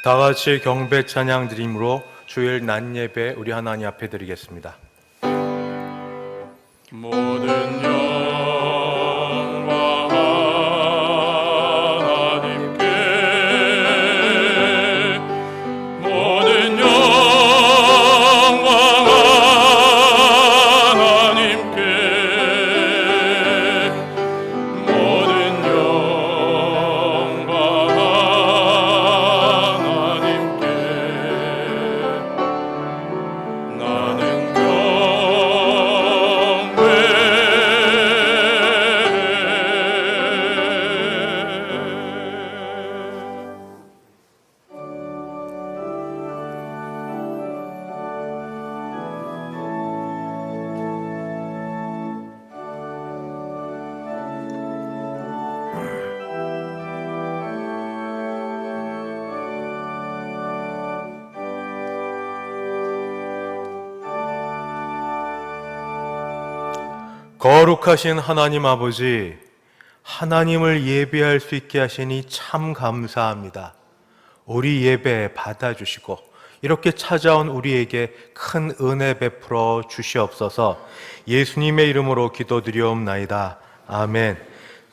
다 같이 경배 찬양 드림으로 주일 낮 예배 우리 하나님 앞에 드리겠습니다. 모든 영광 하나님께, 모든 영광 하나님께, 모든 영광 하나님께. 나는 거룩하신 하나님 아버지, 하나님을 예배할 수 있게 하시니 참 감사합니다. 우리 예배 받아주시고 이렇게 찾아온 우리에게 큰 은혜 베풀어 주시옵소서. 예수님의 이름으로 기도드리옵나이다. 아멘.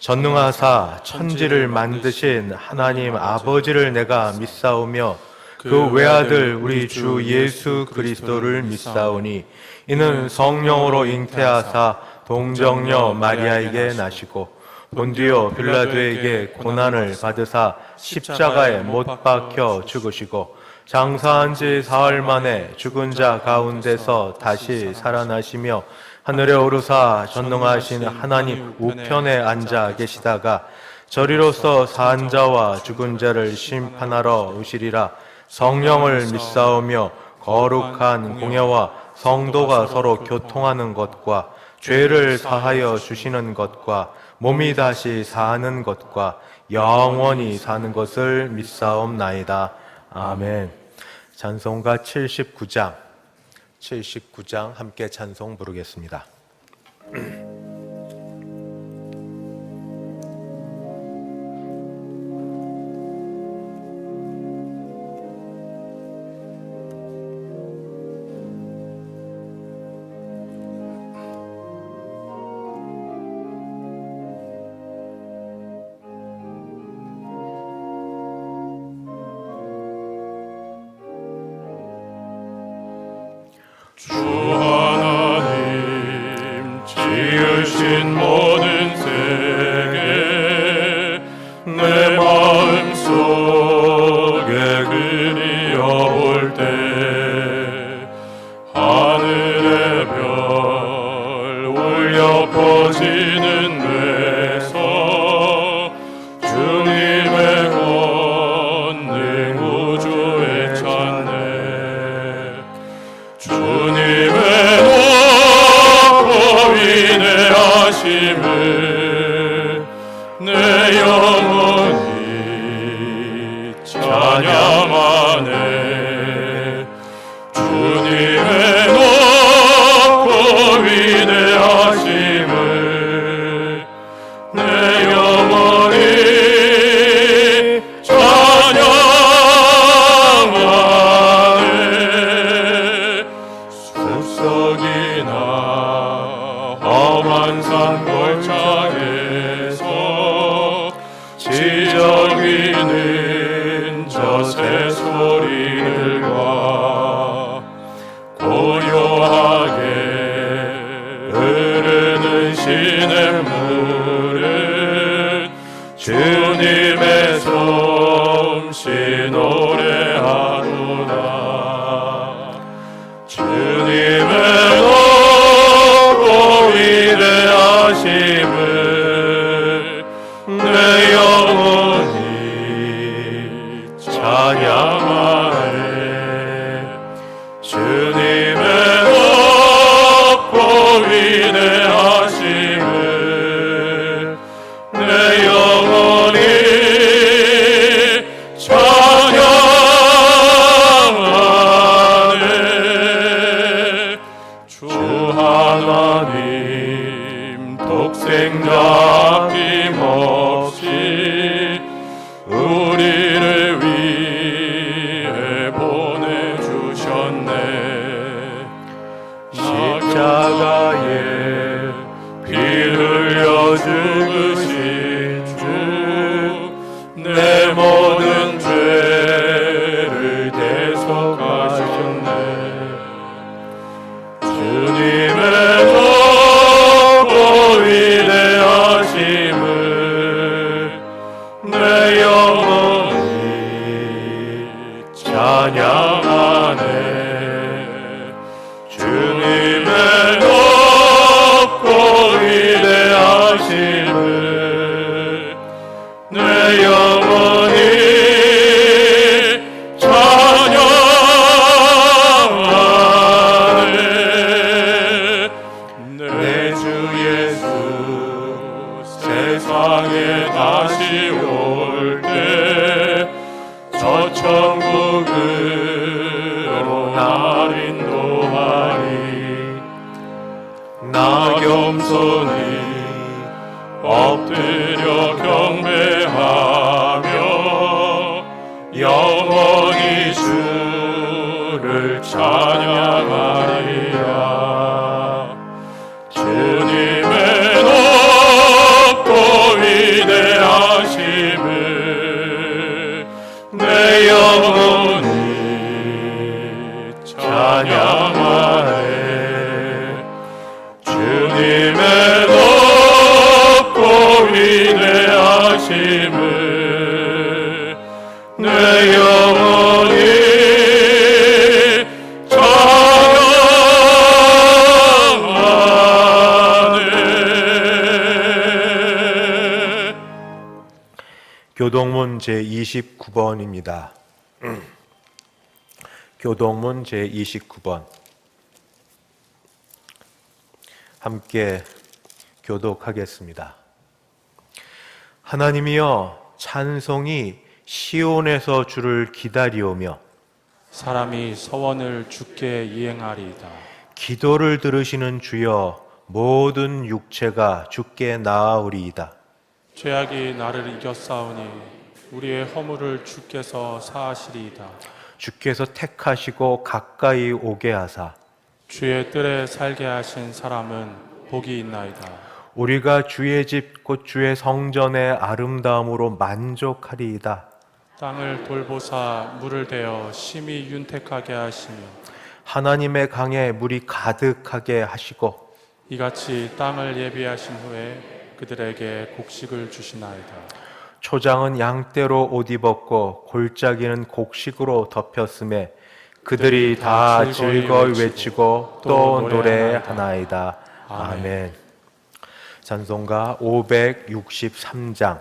전능하사 천지를 만드신 하나님 아버지를 내가 믿사오며 그 외아들 우리 주 예수 그리스도를 믿사오니 이는 성령으로 잉태하사 동정녀 마리아에게 나시고 본디오 빌라도에게 고난을 받으사 십자가에 못 박혀 죽으시고 장사한 지 사흘 만에 죽은 자 가운데서 다시 살아나시며 하늘에 오르사 전능하신 하나님 우편에 앉아 계시다가 저리로서 산 자와 죽은 자를 심판하러 오시리라. 성령을 믿사오며 거룩한 공예와 성도가 서로 교통하는 것과 죄를 사하여 주시는 것과 몸이 다시 사는 것과 영원히 사는 것을 믿사옵나이다. 아멘. 찬송가 79장 함께 찬송 부르겠습니다. 주 하나님 지으신 모든 세계 내 마음속에 그리어볼 때 하늘의 별 울려 퍼지는 데서 주님의 권능 우주에 찾네. 주님의 높고 위대하심을 내 영혼이 찬양하네. 주님의 높고 위대하심을 내 영혼이 찬양하네. 숲속이나 험한 산 골짜기에서 지저귀는 저 새소리들과 고요하게 흐르는 시냇물은 주님의 솜씨 노래하도다. 주님의 높고 위대하심을 내 영혼이 찬양하네. 주님의 높고 위대하심을 내 영혼이 찬양하네. 주 하나님 독생자 아낌없이 우리를 위해 찬양하네. 주님의 높고 위대하심을 내 영혼이 찬양하네. 내 주 예수 세상에 다시 올 때 저 천국으로 날 인도하리. 나 겸손히 엎드려 경배하며 영원히 주를 찬양하리라. 주님의 높고 위대하심을 내 영혼이 찬양하네. 주님의 높고 위대하심을 내 영혼이 찬양하네. 교동문 제29번입니다. 교동문 제29번 함께 교독하겠습니다. 하나님이여, 찬송이 시온에서 주를 기다리오며 사람이 서원을 주께 이행하리이다. 기도를 들으시는 주여, 모든 육체가 주께 나아오리이다. 죄악이 나를 이겼사오니 우리의 허물을 주께서 사하시리이다. 주께서 택하시고 가까이 오게 하사 주의 뜰에 살게 하신 사람은 복이 있나이다. 우리가 주의 집 곧 주의 성전의 아름다움으로 만족하리이다. 땅을 돌보사 물을 대어 심히 윤택하게 하시며 하나님의 강에 물이 가득하게 하시고 이같이 땅을 예비하신 후에 그들에게 곡식을 주시나이다. 초장은 양떼로 옷 입었고 골짜기는 곡식으로 덮였음에 그들이 다 즐거이 외치고 또 노래하나이다. 아멘. 찬송가 563장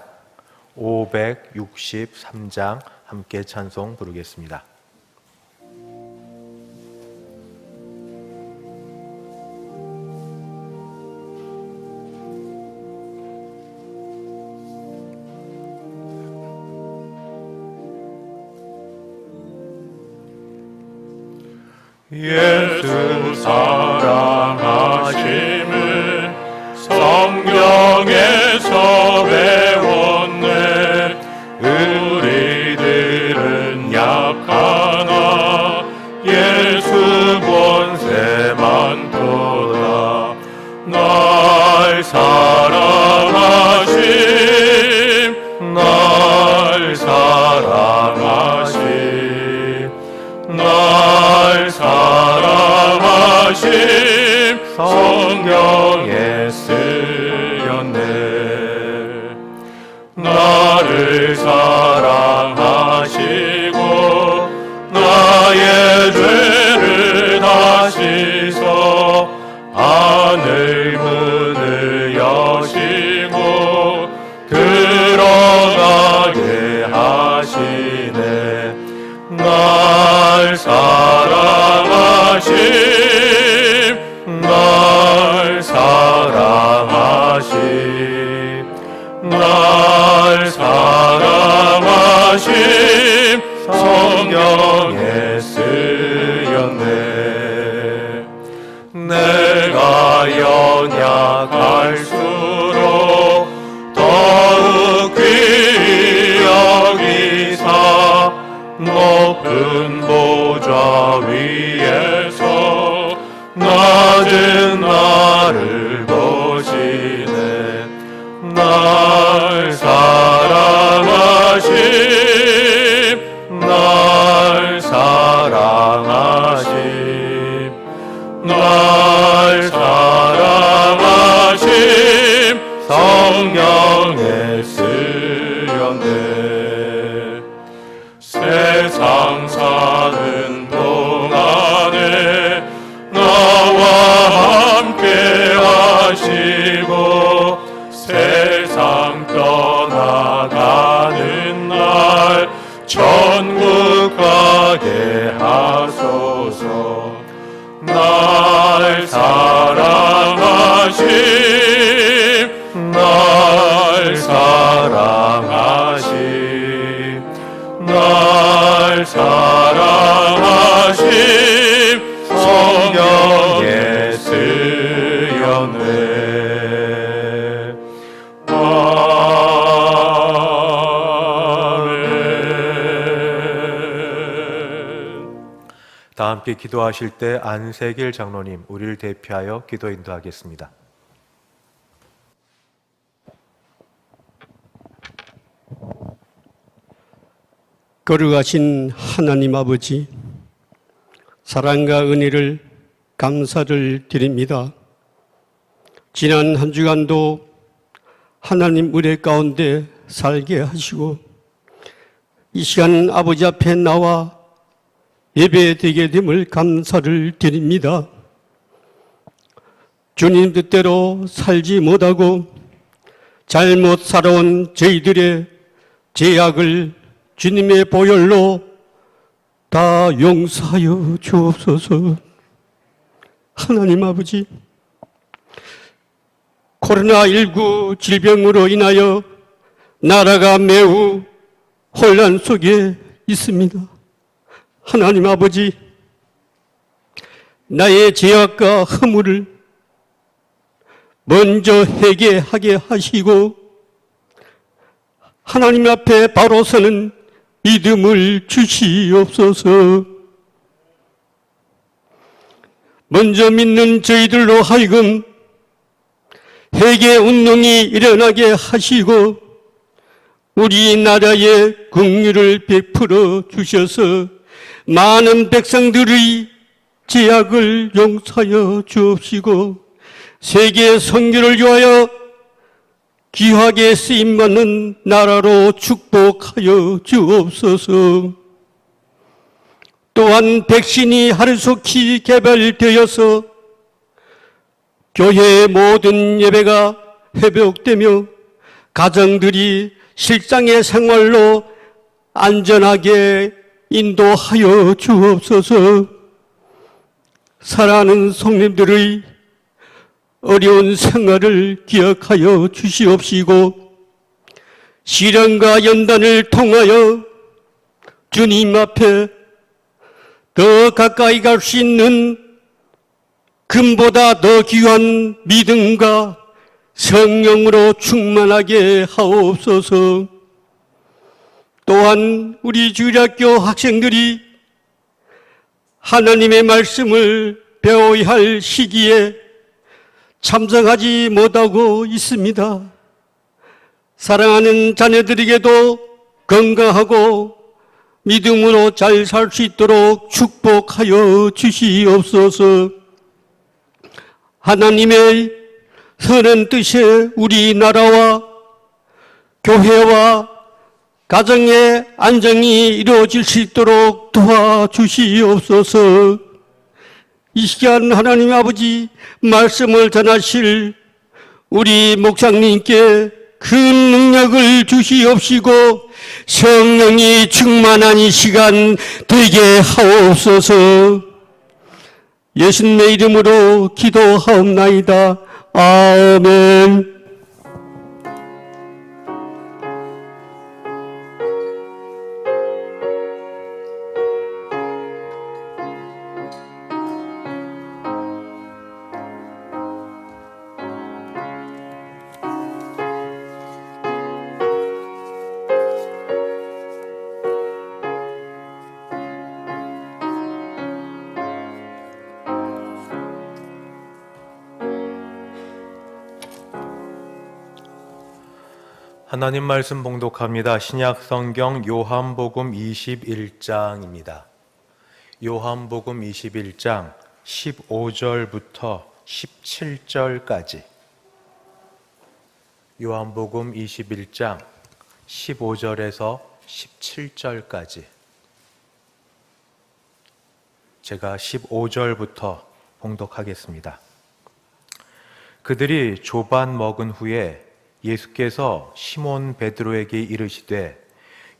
함께 찬송 부르겠습니다. 예수 사랑하심을 성경에서 배웠네. 우리들은 약하나 예수 본세 많도다. 날 사랑하심, 날 사랑하심, 날 사랑하심 성경에 쓰였네. 나를 사랑하시고 나의 죄를 다 씻어 하늘 문을 여시고 들어가게 하시네. 날 사랑하심, 날 사랑하심, 날 사랑하심 성경에 쓰였네. 내가 연약할수록 더욱 귀히 여기사 높은 보좌 위에서 낮은 나를 보시네. 날 사랑하심, 날 사랑하심, 날 사랑하심 성경에 쓰였네. 세상 사는 동안에 나와 함께 하시고 세상 떠나가는 날 천국 가게 하소서. 날 사랑하심 날 사랑하심 날 사랑하심 성경에 쓰였네. 다 함께 기도하실 때 안세길 장로님 우리를 대표하여 기도 인도하겠습니다. 거룩하신 하나님 아버지, 사랑과 은혜를 감사를 드립니다. 지난 한 주간도 하나님 은혜 가운데 살게 하시고 이 시간 아버지 앞에 나와 예배드리게 됨을 감사를 드립니다. 주님 뜻대로 살지 못하고 잘못 살아온 저희들의 죄악을 주님의 보혈로 다 용서하여 주옵소서. 하나님 아버지, 코로나19 질병으로 인하여 나라가 매우 혼란 속에 있습니다. 하나님 아버지, 나의 죄악과 허물을 먼저 회개하게 하시고 하나님 앞에 바로 서는 믿음을 주시옵소서. 먼저 믿는 저희들로 하여금 회개 운동이 일어나게 하시고 우리나라에 긍휼을 베풀어 주셔서 많은 백성들의 죄악을 용서하여 주옵시고 세계 선교를 위하여 귀하게 쓰임받는 나라로 축복하여 주옵소서. 또한 백신이 하루속히 개발되어서 교회의 모든 예배가 회복되며 가정들이 실상의 생활로 안전하게 인도하여 주옵소서. 사랑하는 성님들의 어려운 생활을 기억하여 주시옵시고 시련과 연단을 통하여 주님 앞에 더 가까이 갈 수 있는 금보다 더 귀한 믿음과 성령으로 충만하게 하옵소서. 또한 우리 주일학교 학생들이 하나님의 말씀을 배워야 할 시기에 참석하지 못하고 있습니다. 사랑하는 자녀들에게도 건강하고 믿음으로 잘 살 수 있도록 축복하여 주시옵소서. 하나님의 선한 뜻에 우리나라와 교회와 가정의 안정이 이루어질 수 있도록 도와주시옵소서. 이 시간 하나님 아버지 말씀을 전하실 우리 목사님께 큰 능력을 주시옵시고 성령이 충만한 이 시간 되게 하옵소서. 예수님의 이름으로 기도하옵나이다. 아멘. 하나님 말씀 봉독합니다. 신약 성경 요한복음 21장입니다. 요한복음 21장 15절부터 17절까지. 요한복음 21장 15절에서 17절까지 제가 15절부터 봉독하겠습니다. 그들이 조반 먹은 후에 예수께서 시몬 베드로에게 이르시되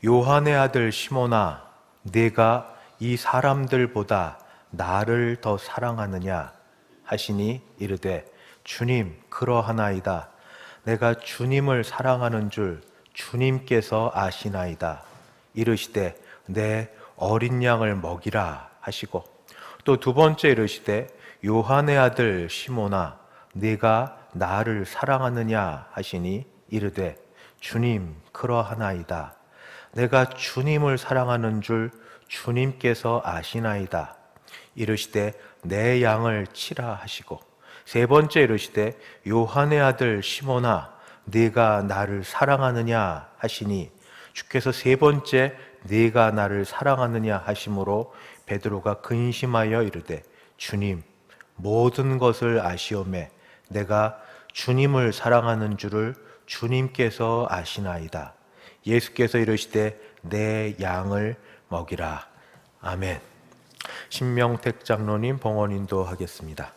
요한의 아들 시몬아 네가 이 사람들보다 나를 더 사랑하느냐 하시니 이르되 주님 그러하나이다. 내가 주님을 사랑하는 줄 주님께서 아시나이다. 이르시되 내 어린 양을 먹이라 하시고 또 두 번째 이르시되 요한의 아들 시몬아 네가 나를 사랑하느냐 하시니 이르되 주님 그러하나이다. 내가 주님을 사랑하는 줄 주님께서 아시나이다. 이르시되 내 양을 치라 하시고 세 번째 이르시되 요한의 아들 시몬아 네가 나를 사랑하느냐 하시니 주께서 세 번째 네가 나를 사랑하느냐 하심으로 베드로가 근심하여 이르되 주님 모든 것을 아시오매 내가 주님을 사랑하는 줄을 주님께서 아시나이다. 예수께서 이르시되 내 양을 먹이라. 아멘. 신명택 장로님 봉헌 인도하겠습니다.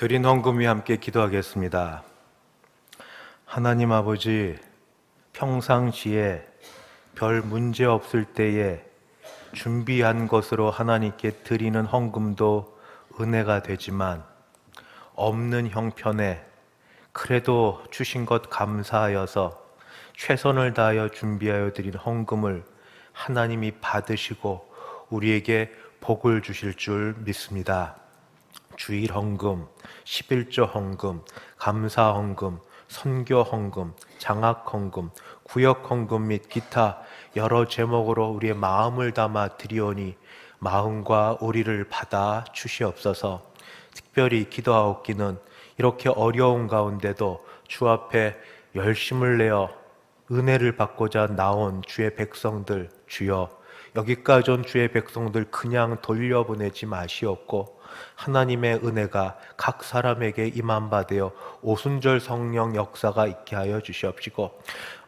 드린 헌금 위 함께 기도하겠습니다. 하나님 아버지, 평상시에 별 문제 없을 때에 준비한 것으로 하나님께 드리는 헌금도 은혜가 되지만 없는 형편에 그래도 주신 것 감사하여서 최선을 다하여 준비하여 드린 헌금을 하나님이 받으시고 우리에게 복을 주실 줄 믿습니다. 주일 헌금, 11조 헌금, 감사 헌금, 선교 헌금, 장학 헌금, 구역 헌금 및 기타 여러 제목으로 우리의 마음을 담아 드리오니 마음과 우리를 받아 주시옵소서. 특별히 기도하옵기는 이렇게 어려운 가운데도 주 앞에 열심을 내어 은혜를 받고자 나온 주의 백성들, 주여 여기까지 온 주의 백성들 그냥 돌려보내지 마시옵고 하나님의 은혜가 각 사람에게 임한 바 되어 오순절 성령 역사가 있게 하여 주시옵시고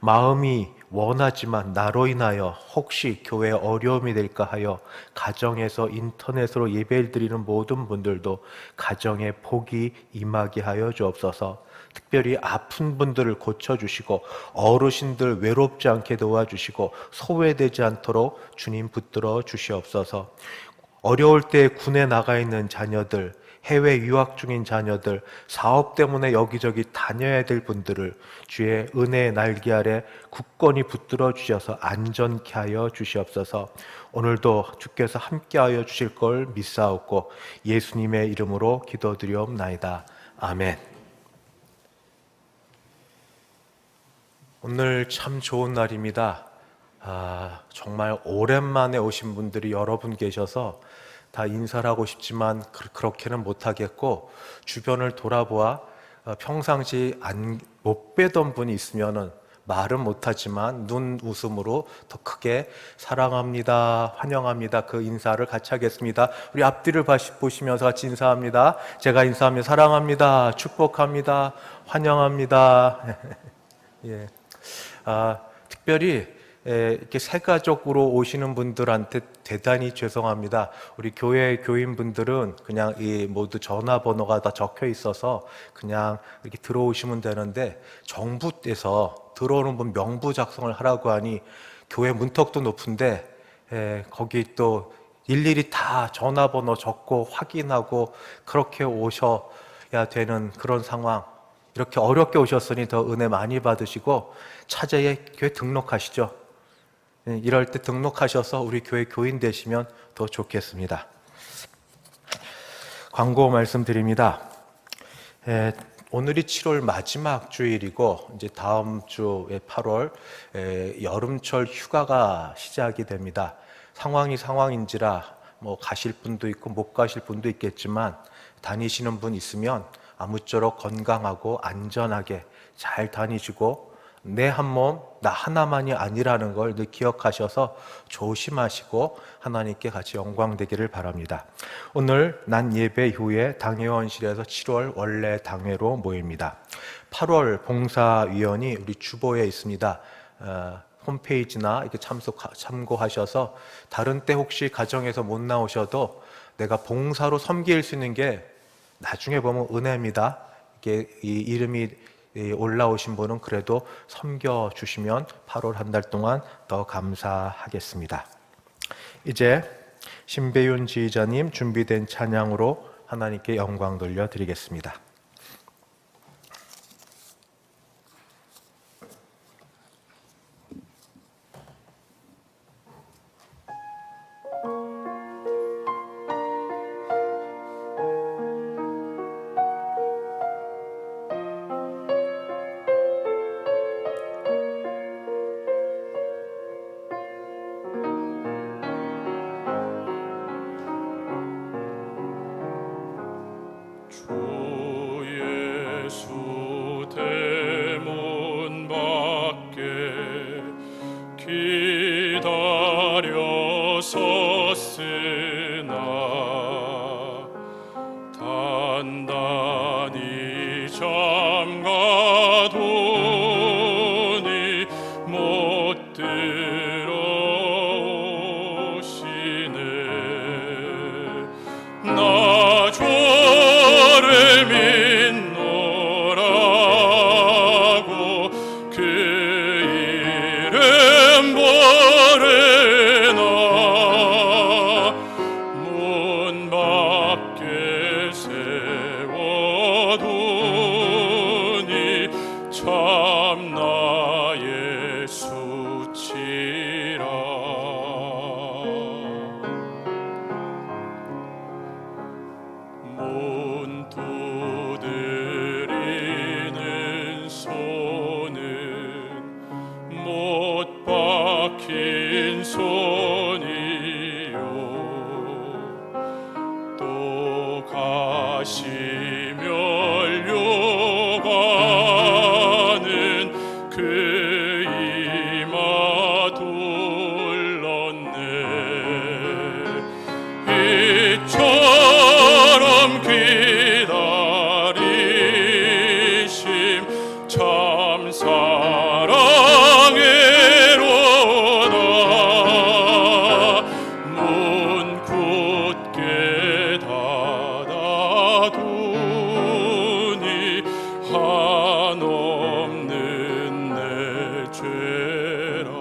마음이 원하지만 나로 인하여 혹시 교회에 어려움이 될까 하여 가정에서 인터넷으로 예배를 드리는 모든 분들도 가정에 복이 임하게 하여 주옵소서. 특별히 아픈 분들을 고쳐주시고 어르신들 외롭지 않게 도와주시고 소외되지 않도록 주님 붙들어 주시옵소서. 어려울 때 군에 나가 있는 자녀들, 해외 유학 중인 자녀들, 사업 때문에 여기저기 다녀야 될 분들을 주의 은혜의 날개 아래 굳건히 붙들어 주셔서 안전케 하여 주시옵소서. 오늘도 주께서 함께하여 주실 걸 믿사옵고 예수님의 이름으로 기도드리옵나이다. 아멘. 오늘 참 좋은 날입니다. 정말 오랜만에 오신 분들이 여러 분 계셔서 다 인사를 하고 싶지만 그렇게는 못하겠고, 주변을 돌아보아 평상시 못 뵈던 분이 있으면은 말은 못하지만 눈 웃음으로 더 크게 사랑합니다, 환영합니다 그 인사를 같이 하겠습니다. 우리 앞뒤를 보시면서 같이 인사합니다. 제가 인사하면 사랑합니다, 축복합니다, 환영합니다. 예. 특별히 이렇게 새 가족으로 오시는 분들한테 대단히 죄송합니다. 우리 교회 교인분들은 그냥 이 모두 전화번호가 다 적혀 있어서 그냥 이렇게 들어오시면 되는데, 정부에서 들어오는 분 명부 작성을 하라고 하니 교회 문턱도 높은데 거기 또 일일이 다 전화번호 적고 확인하고 그렇게 오셔야 되는 그런 상황. 이렇게 어렵게 오셨으니 더 은혜 많이 받으시고 차제에 교회 등록하시죠. 이럴 때 등록하셔서 우리 교회 교인 되시면 더 좋겠습니다. 광고 말씀드립니다. 오늘이 7월 마지막 주일이고 이제 다음 주에 8월 여름철 휴가가 시작이 됩니다. 상황이 상황인지라 뭐 가실 분도 있고 못 가실 분도 있겠지만 다니시는 분 있으면 아무쪼록 건강하고 안전하게 잘 다니시고 내 한 몸, 나 하나만이 아니라는 걸 늘 기억하셔서 조심하시고 하나님께 같이 영광되기를 바랍니다. 오늘 난 예배 후에 당회원실에서 7월 원래 당회로 모입니다. 8월 봉사위원이 우리 주보에 있습니다. 홈페이지나 이렇게 참고하셔서 다른 때 혹시 가정에서 못 나오셔도 내가 봉사로 섬길 수 있는 게 나중에 보면 은혜입니다. 이게 이 이름이 올라오신 분은 그래도 섬겨주시면 8월 한 달 동안 더 감사하겠습니다. 이제 신배윤 지휘자님 준비된 찬양으로 하나님께 영광 돌려드리겠습니다. 예수 대문 밖에 기다려 섰으나 단단히 잠가두니 못 들어오시네. 나 주를 믿노라고 그 이름 부르나 문 밖에 세워두니 참 한없는 내 죄라.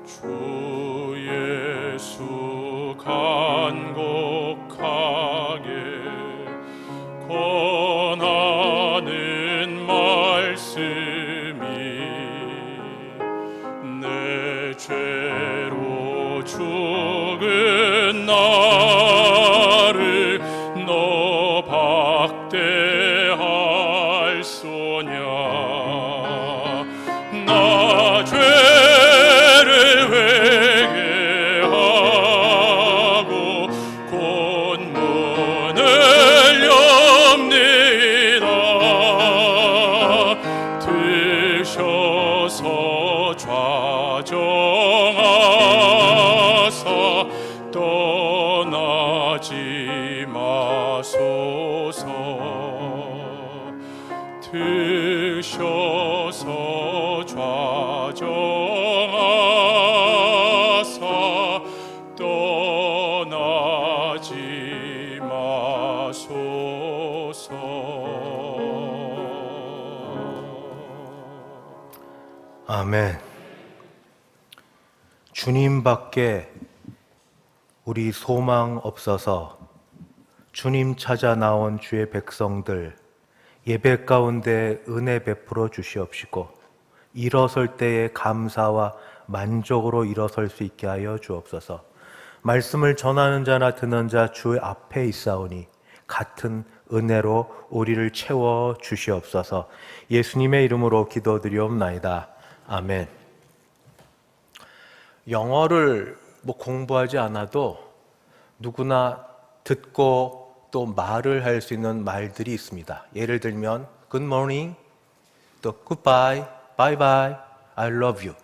주 예수 간곡하게 권하는 말씀이 내 죄로 죽은 나를 너 박대할 소냐. 나 죄를 회개하고 곧 문을 엽니다. 드셔서 좌정하사 떠나지 마소서. 드셔서 좌정하사 떠나지 마소서. 아멘. 주님밖에 우리 소망 없어서 주님 찾아 나온 주의 백성들 예배 가운데 은혜 베풀어 주시옵시고 일어설 때에 감사와 만족으로 일어설 수 있게 하여 주옵소서. 말씀을 전하는 자나 듣는 자 주 앞에 있사오니 같은 은혜로 우리를 채워 주시옵소서. 예수님의 이름으로 기도드리옵나이다. 아멘. 영어를 공부하지 않아도 누구나 듣고 또 말을 할 수 있는 말들이 있습니다. 예를 들면 Good morning, 또 Goodbye, Bye bye, I love you.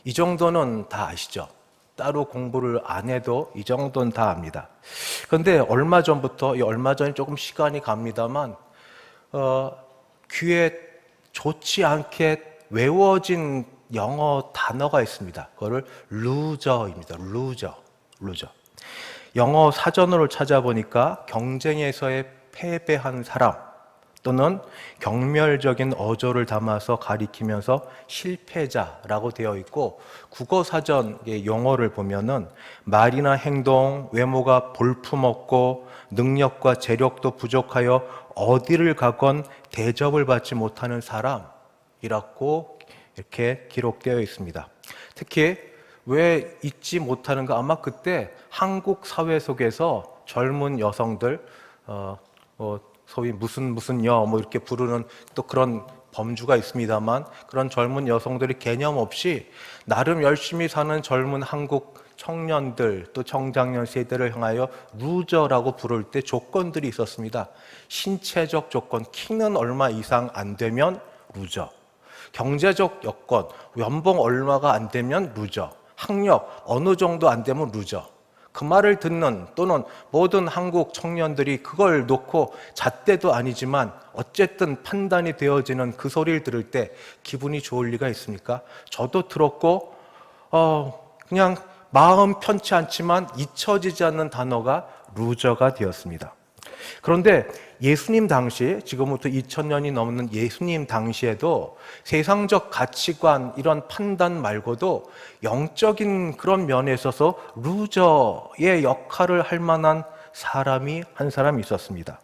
이 정도는 다 아시죠? 따로 공부를 안 해도 이 정도는 다 압니다. 그런데 얼마 전에 조금 시간이 갑니다만 귀에 좋지 않게 외워진 영어 단어가 있습니다. 그거를 루저입니다. 루저. 영어 사전으로 찾아보니까 경쟁에서의 패배한 사람 또는 경멸적인 어조를 담아서 가리키면서 실패자라고 되어 있고, 국어 사전의 용어를 보면은 말이나 행동, 외모가 볼품없고 능력과 재력도 부족하여 어디를 가건 대접을 받지 못하는 사람이라고 이렇게 기록되어 있습니다. 특히 왜 잊지 못하는가? 아마 그때 한국 사회 속에서 젊은 여성들 소위 무슨 여 이렇게 부르는 또 그런 범주가 있습니다만, 그런 젊은 여성들이 개념 없이 나름 열심히 사는 젊은 한국 청년들 또 청장년 세대를 향하여 루저라고 부를 때 조건들이 있었습니다. 신체적 조건, 키는 얼마 이상 안 되면 루저, 경제적 여건, 연봉 얼마가 안 되면 루저, 학력 어느 정도 안 되면 루저. 그 말을 듣는 또는 모든 한국 청년들이 그걸 놓고 잣대도 아니지만 어쨌든 판단이 되어지는 그 소리를 들을 때 기분이 좋을 리가 있습니까? 저도 들었고 그냥 마음 편치 않지만 잊혀지지 않는 단어가 루저가 되었습니다. 그런데 예수님 당시, 지금부터 2000년이 넘는 예수님 당시에도 세상적 가치관, 이런 판단 말고도 영적인 그런 면에 있어서 루저의 역할을 할 만한 사람이 한 사람 있었습니다.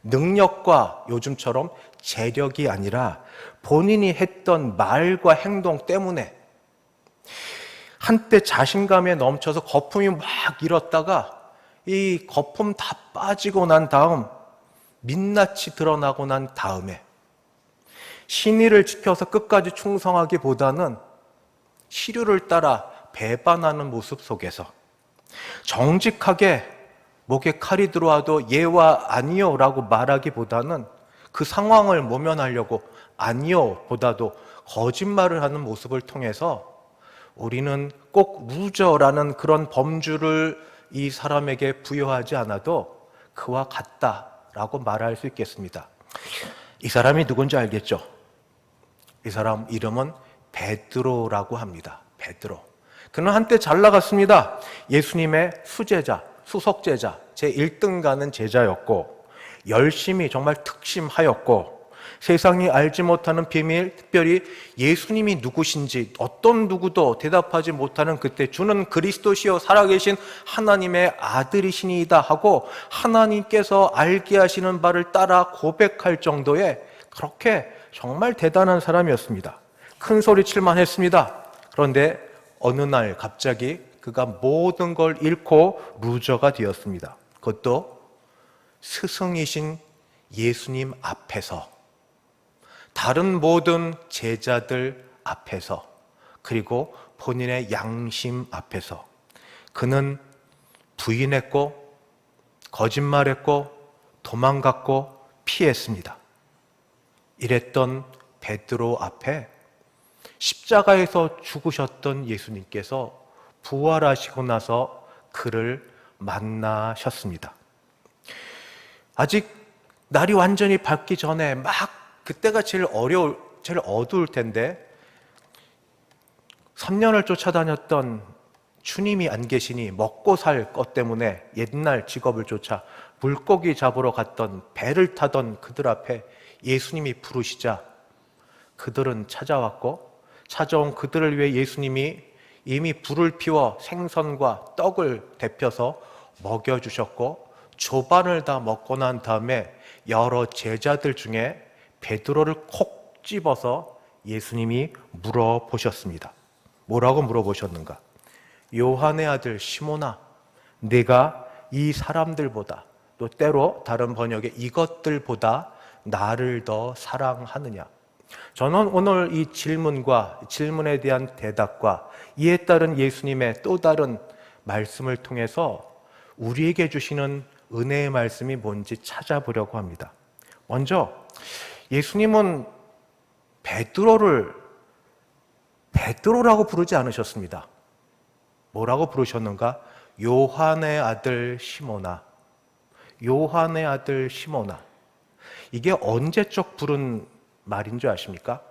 능력과 요즘처럼 재력이 아니라 본인이 했던 말과 행동 때문에 한때 자신감에 넘쳐서 거품이 막 일었다가 이 거품 다 빠지고 난 다음, 민낯이 드러나고 난 다음에 신의를 지켜서 끝까지 충성하기보다는 시류를 따라 배반하는 모습 속에서 정직하게 목에 칼이 들어와도 예와 아니요 라고 말하기보다는 그 상황을 모면하려고 아니요 보다도 거짓말을 하는 모습을 통해서 우리는 꼭 루저라는 그런 범주를 이 사람에게 부여하지 않아도 그와 같다라고 말할 수 있겠습니다. 이 사람이 누군지 알겠죠? 이 사람 이름은 베드로라고 합니다. 베드로. 그는 한때 잘 나갔습니다. 예수님의 수제자, 수석제자, 제1등 가는 제자였고 열심히 정말 특심하였고 세상이 알지 못하는 비밀, 특별히 예수님이 누구신지 어떤 누구도 대답하지 못하는 그때 주는 그리스도시요 살아계신 하나님의 아들이시니이다 하고 하나님께서 알게 하시는 바를 따라 고백할 정도의 그렇게 정말 대단한 사람이었습니다. 큰 소리 칠만 했습니다. 그런데 어느 날 갑자기 그가 모든 걸 잃고 루저가 되었습니다. 그것도 스승이신 예수님 앞에서, 다른 모든 제자들 앞에서, 그리고 본인의 양심 앞에서 그는 부인했고 거짓말했고 도망갔고 피했습니다. 이랬던 베드로 앞에 십자가에서 죽으셨던 예수님께서 부활하시고 나서 그를 만나셨습니다. 아직 날이 완전히 밝기 전에 막 그때가 제일 어두울 텐데 3년을 쫓아다녔던 주님이 안 계시니 먹고 살 것 때문에 옛날 직업을 쫓아 물고기 잡으러 갔던 배를 타던 그들 앞에 예수님이 부르시자 그들은 찾아왔고 찾아온 그들을 위해 예수님이 이미 불을 피워 생선과 떡을 데펴서 먹여주셨고 조반을 다 먹고 난 다음에 여러 제자들 중에 베드로를 콕 집어서 예수님이 물어보셨습니다. 뭐라고 물어보셨는가? 요한의 아들 시몬아, 네가 이 사람들보다, 또 때로 다른 번역에 이것들보다 나를 더 사랑하느냐? 저는 오늘 이 질문과 질문에 대한 대답과 이에 따른 예수님의 또 다른 말씀을 통해서 우리에게 주시는 은혜의 말씀이 뭔지 찾아보려고 합니다. 먼저 예수님은 베드로를 베드로라고 부르지 않으셨습니다. 뭐라고 부르셨는가? 요한의 아들 시몬아. 요한의 아들 시몬아. 이게 언제적 부른 말인 줄 아십니까?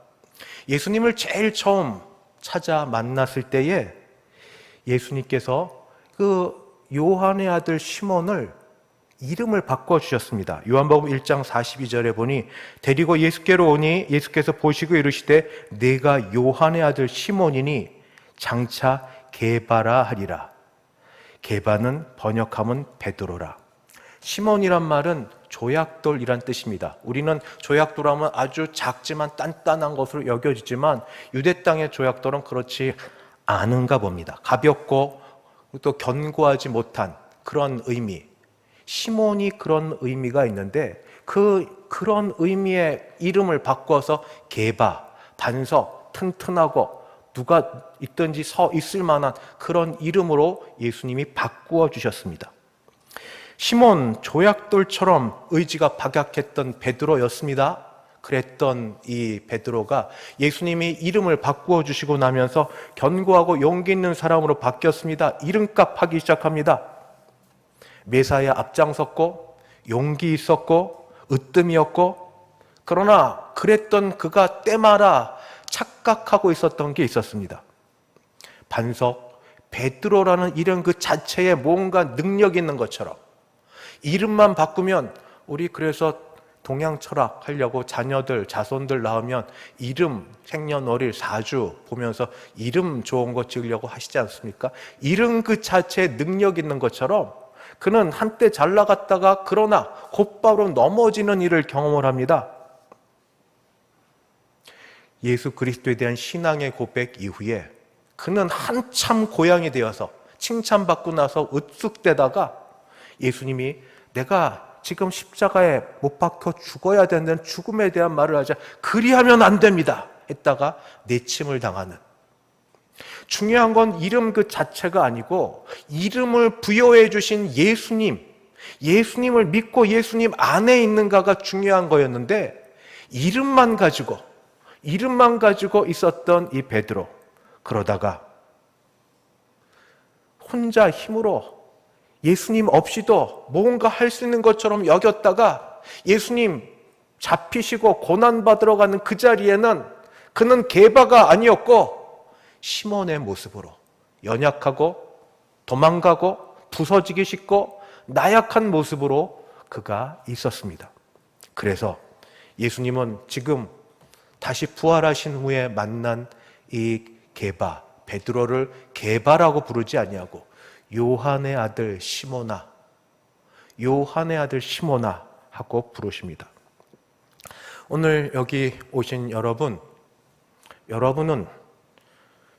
예수님을 제일 처음 찾아 만났을 때에 예수님께서 그 요한의 아들 시몬을 이름을 바꿔주셨습니다. 요한복음 1장 42절에 보니 데리고 예수께로 오니 예수께서 보시고 이르시되 내가 요한의 아들 시몬이니 장차 게바라 하리라. 게바는 번역하면 베드로라. 시몬이란 말은 조약돌이란 뜻입니다. 우리는 조약돌 하면 아주 작지만 단단한 것으로 여겨지지만 유대 땅의 조약돌은 그렇지 않은가 봅니다. 가볍고 또 견고하지 못한 그런 의미. 시몬이 그런 의미가 있는데 그런 의미의 이름을 바꿔서 게바, 반석, 튼튼하고 누가 있든지 서 있을 만한 그런 이름으로 예수님이 바꾸어 주셨습니다. 시몬, 조약돌처럼 의지가 박약했던 베드로였습니다. 그랬던 이 베드로가 예수님이 이름을 바꾸어 주시고 나면서 견고하고 용기 있는 사람으로 바뀌었습니다. 이름값 하기 시작합니다. 메사야 앞장섰고 용기 있었고 으뜸이었고, 그러나 그랬던 그가 때마다 착각하고 있었던 게 있었습니다. 반석, 베드로라는 이름 그 자체에 뭔가 능력 있는 것처럼 이름만 바꾸면, 우리 그래서 동양 철학 하려고 자녀들, 자손들 낳으면 이름, 생년월일, 사주 보면서 이름 좋은 거 지으려고 하시지 않습니까? 이름 그 자체에 능력 있는 것처럼 그는 한때 잘 나갔다가 그러나 곧바로 넘어지는 일을 경험을 합니다. 예수 그리스도에 대한 신앙의 고백 이후에 그는 한참 고향이 되어서 칭찬받고 나서 으쓱대다가 예수님이 내가 지금 십자가에 못 박혀 죽어야 되는 죽음에 대한 말을 하자 그리하면 안 됩니다 했다가 내침을 당하는, 중요한 건 이름 그 자체가 아니고 이름을 부여해 주신 예수님을 믿고 예수님 안에 있는가가 중요한 거였는데 이름만 가지고 이름만 가지고 있었던 이 베드로, 그러다가 혼자 힘으로 예수님 없이도 뭔가 할 수 있는 것처럼 여겼다가 예수님 잡히시고 고난받으러 가는 그 자리에는 그는 게바가 아니었고 시몬의 모습으로 연약하고 도망가고 부서지기 쉽고 나약한 모습으로 그가 있었습니다. 그래서 예수님은 지금 다시 부활하신 후에 만난 이 게바, 베드로를 게바라고 부르지 아니하고 요한의 아들 시몬아, 요한의 아들 시몬아 하고 부르십니다. 오늘 여기 오신 여러분은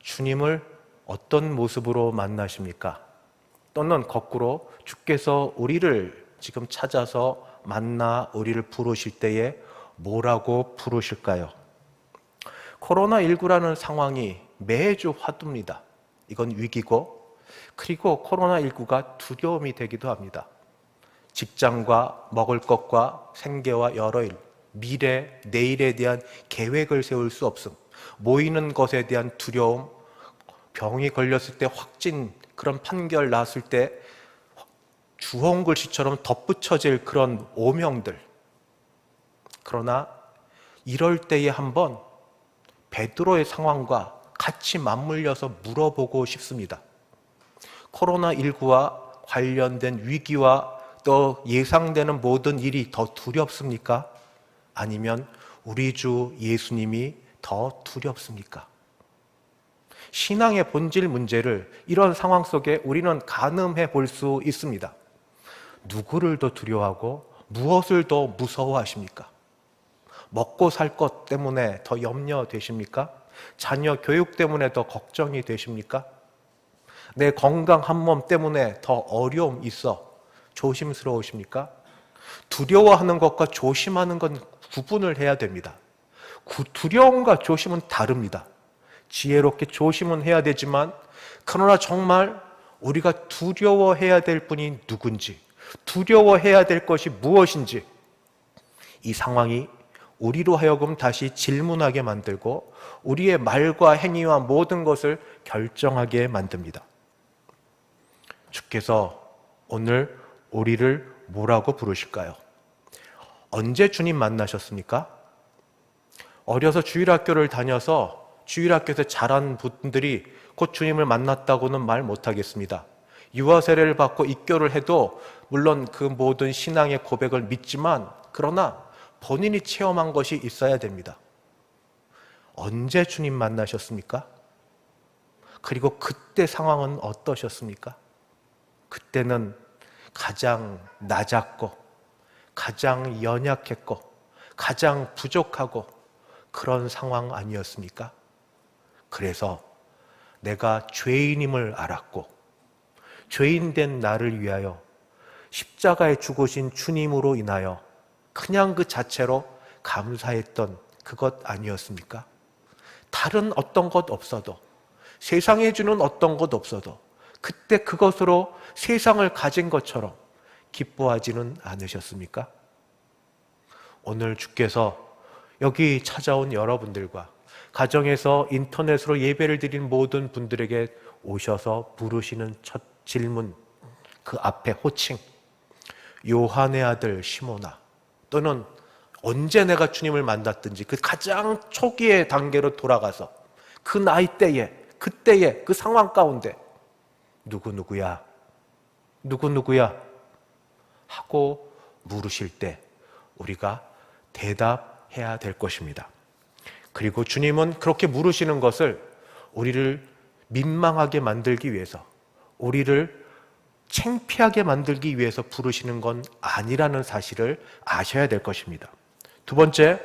주님을 어떤 모습으로 만나십니까? 또는 거꾸로 주께서 우리를 지금 찾아서 만나 우리를 부르실 때에 뭐라고 부르실까요? 코로나19라는 상황이 매주 화두입니다. 이건 위기고, 그리고 코로나19가 두려움이 되기도 합니다. 직장과 먹을 것과 생계와 여러 일, 미래, 내일에 대한 계획을 세울 수 없음, 모이는 것에 대한 두려움, 병이 걸렸을 때 확진, 그런 판결 났을 때 주홍글씨처럼 덧붙여질 그런 오명들. 그러나 이럴 때에 한번 베드로의 상황과 같이 맞물려서 물어보고 싶습니다. 코로나19와 관련된 위기와 또 예상되는 모든 일이 더 두렵습니까? 아니면 우리 주 예수님이 더 두렵습니까? 신앙의 본질 문제를 이런 상황 속에 우리는 가늠해 볼 수 있습니다. 누구를 더 두려워하고 무엇을 더 무서워하십니까? 먹고 살 것 때문에 더 염려되십니까? 자녀 교육 때문에 더 걱정이 되십니까? 내 건강 한 몸 때문에 더 어려움 있어 조심스러우십니까? 두려워하는 것과 조심하는 건 구분을 해야 됩니다. 두려움과 조심은 다릅니다. 지혜롭게 조심은 해야 되지만, 그러나 정말 우리가 두려워해야 될 분이 누군지, 두려워해야 될 것이 무엇인지, 이 상황이 우리로 하여금 다시 질문하게 만들고 우리의 말과 행위와 모든 것을 결정하게 만듭니다. 주께서 오늘 우리를 뭐라고 부르실까요? 언제 주님 만나셨습니까? 어려서 주일학교를 다녀서 주일학교에서 자란 분들이 곧 주님을 만났다고는 말 못하겠습니다. 유아 세례를 받고 입교를 해도 물론 그 모든 신앙의 고백을 믿지만, 그러나 본인이 체험한 것이 있어야 됩니다. 언제 주님 만나셨습니까? 그리고 그때 상황은 어떠셨습니까? 그때는 가장 낮았고 가장 연약했고 가장 부족하고 그런 상황 아니었습니까? 그래서 내가 죄인임을 알았고 죄인된 나를 위하여 십자가에 죽으신 주님으로 인하여 그냥 그 자체로 감사했던 그것 아니었습니까? 다른 어떤 것 없어도, 세상에 주는 어떤 것 없어도 그때 그것으로 세상을 가진 것처럼 기뻐하지는 않으셨습니까? 오늘 주께서 여기 찾아온 여러분들과 가정에서 인터넷으로 예배를 드린 모든 분들에게 오셔서 부르시는 첫 질문, 그 앞에 호칭, 요한의 아들 시몬아, 또는 언제 내가 주님을 만났든지 그 가장 초기의 단계로 돌아가서 그 나이대에, 그때의 그 상황 가운데 누구누구야 하고 물으실 때 우리가 대답해야 될 것입니다. 그리고 주님은 그렇게 물으시는 것을 우리를 민망하게 만들기 위해서, 우리를 창피하게 만들기 위해서 부르시는 건 아니라는 사실을 아셔야 될 것입니다. 두 번째,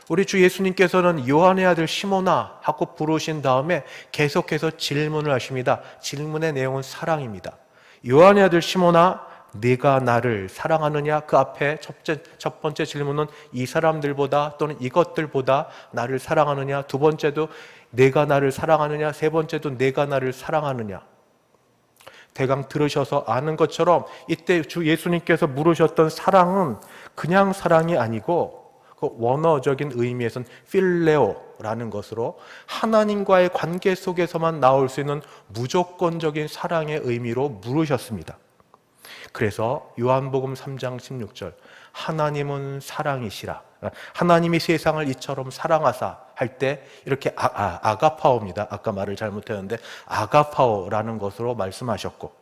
우리 주 예수님께서는 요한의 아들 시몬아 하고 부르신 다음에 계속해서 질문을 하십니다. 질문의 내용은 사랑입니다. 요한의 아들 시몬아, 네가 나를 사랑하느냐? 그 앞에 첫 번째 질문은 이 사람들보다 또는 이것들보다 나를 사랑하느냐? 두 번째도 내가 나를 사랑하느냐? 세 번째도 내가 나를 사랑하느냐? 대강 들으셔서 아는 것처럼 이때 주 예수님께서 물으셨던 사랑은 그냥 사랑이 아니고 그 원어적인 의미에서는 필레오라는 것으로 하나님과의 관계 속에서만 나올 수 있는 무조건적인 사랑의 의미로 물으셨습니다. 그래서 요한복음 3장 16절 하나님은 사랑이시라, 하나님이 세상을 이처럼 사랑하사 할 때 이렇게 아가파오입니다. 아까 말을 잘못했는데 아가파오라는 것으로 말씀하셨고,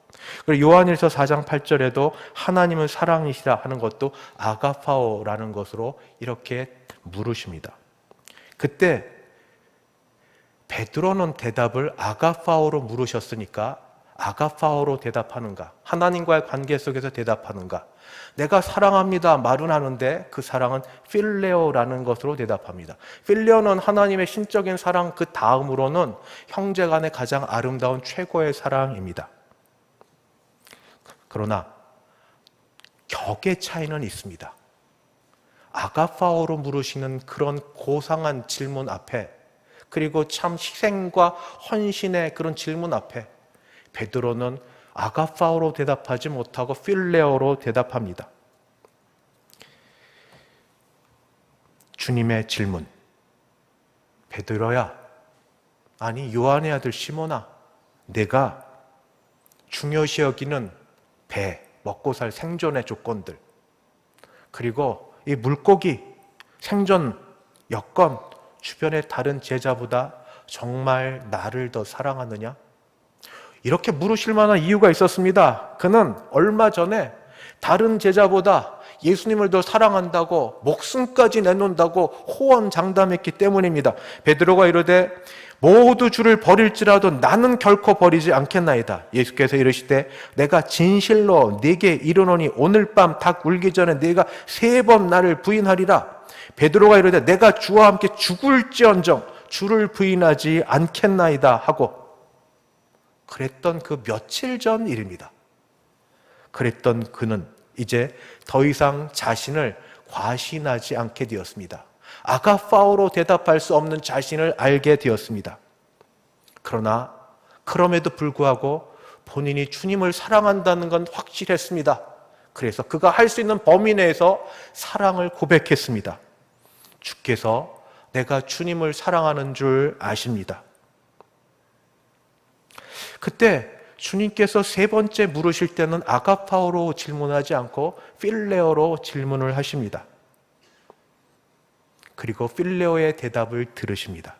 그리고 요한일서 4장 8절에도 하나님은 사랑이시라 하는 것도 아가파오라는 것으로 이렇게 물으십니다. 그때 베드로는 대답을 아가파오로 물으셨으니까 아가파오로 대답하는가? 하나님과의 관계 속에서 대답하는가? 내가 사랑합니다 말은 하는데 그 사랑은 필레오라는 것으로 대답합니다. 필레오는 하나님의 신적인 사랑 그 다음으로는 형제간의 가장 아름다운 최고의 사랑입니다. 그러나 격의 차이는 있습니다. 아가파오로 물으시는 그런 고상한 질문 앞에, 그리고 참 희생과 헌신의 그런 질문 앞에 베드로는 아가파오로 대답하지 못하고 필레오로 대답합니다. 주님의 질문, 베드로야, 아니 요한의 아들 시몬아, 내가 중요시 여기는 배, 먹고 살 생존의 조건들, 그리고 이 물고기, 생존 여건, 주변의 다른 제자보다 정말 나를 더 사랑하느냐? 이렇게 물으실 만한 이유가 있었습니다. 그는 얼마 전에 다른 제자보다 예수님을 더 사랑한다고 목숨까지 내놓는다고 호언장담했기 때문입니다. 베드로가 이르되 모두 주를 버릴지라도 나는 결코 버리지 않겠나이다. 예수께서 이르시되 내가 진실로 네게 이르노니 오늘 밤 닭 울기 전에 네가 3번 나를 부인하리라. 베드로가 이르되 내가 주와 함께 죽을지언정 주를 부인하지 않겠나이다 하고, 그랬던 그 며칠 전 일입니다. 그랬던 그는 이제 더 이상 자신을 과신하지 않게 되었습니다. 아가파오로 대답할 수 없는 자신을 알게 되었습니다. 그러나 그럼에도 불구하고 본인이 주님을 사랑한다는 건 확실했습니다. 그래서 그가 할 수 있는 범위 내에서 사랑을 고백했습니다. 주께서 내가 주님을 사랑하는 줄 아십니다. 그때 주님께서 3번째 물으실 때는 아가파오로 질문하지 않고 필레오로 질문을 하십니다. 그리고 필레오의 대답을 들으십니다.